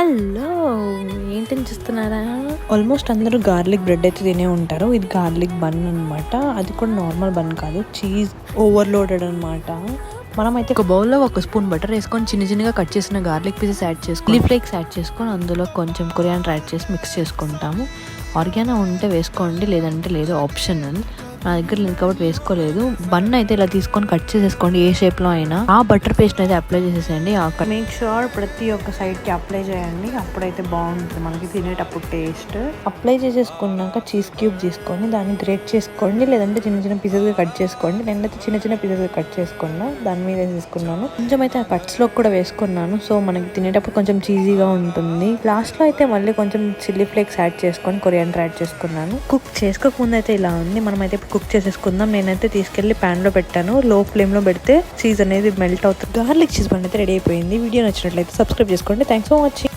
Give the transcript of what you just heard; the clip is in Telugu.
హలో, ఏంటని చూస్తున్నారా? ఆల్మోస్ట్ అందరూ గార్లిక్ బ్రెడ్ అయితే తినే ఉంటారు. ఇది గార్లిక్ బన్ అనమాట. అది కూడా నార్మల్ బన్ కాదు, చీజ్ ఓవర్లోడెడ్ అనమాట. మనమైతే ఒక బౌల్లో 1 స్పూన్ బటర్ వేసుకొని చిన్న చిన్నగా కట్ చేసిన గార్లిక్ పీసెస్ యాడ్ చేసుకొని ఫ్లేక్స్ యాడ్ చేసుకొని అందులో కొంచెం కొరియాండర్ యాడ్ చేసి మిక్స్ చేసుకుంటాము. ఆర్గానో ఉంటే వేసుకోండి, లేదంటే లేదు, ఆప్షనల్. నా దగ్గర లేదు కాబట్టి వేసుకోలేదు. బన్ అయితే ఇలా తీసుకొని కట్ చేసేసుకోండి, ఏ షేప్లో అయినా. ఆ బటర్ పేస్ట్ అయితే అప్లై చేసేసేయండి. మేక్ షూర్ ప్రతి ఒక్క సైడ్కి అప్లై చేయండి, అప్పుడైతే బాగుంటుంది మనకి తినేటప్పుడు టేస్ట్. అప్లై చేసేసుకున్నాక చీజ్ క్యూబ్ తీసుకొని దాన్ని గ్రేట్ చేసుకోండి, లేదంటే చిన్న చిన్న పీసెస్గా కట్ చేసుకోండి. నేనైతే చిన్న చిన్న పీసెస్గా కట్ చేసుకున్నా, దాని మీద వేసేసుకున్నాను. కొంచెం అయితే ఆ కట్స్లో కూడా వేసుకున్నాను, సో మనకి తినేటప్పుడు కొంచెం చీజీగా ఉంటుంది. లాస్ట్లో అయితే మళ్ళీ కొంచెం చిల్లీ ఫ్లేక్స్ యాడ్ చేసుకొని కొరియాండర్ యాడ్ చేసుకున్నాను. కుక్ చేసుకోకముందు అయితే ఇలా ఉంది. మనమైతే కుక్ చేసేసుకుందాం. నేనైతే తీసుకెళ్లి ప్యాన్ లో పెట్టాను. లో ఫ్లేమ్ లో పెడితే చీజ్ అనేది మెల్ట్ అవుతుంది. గార్లిక్ చీజ్ బన్ అయితే రెడీ అయిపోయింది. వీడియో నచ్చినట్లయితే సబ్స్క్రైబ్ చేసుకోండి. Thanks for watching.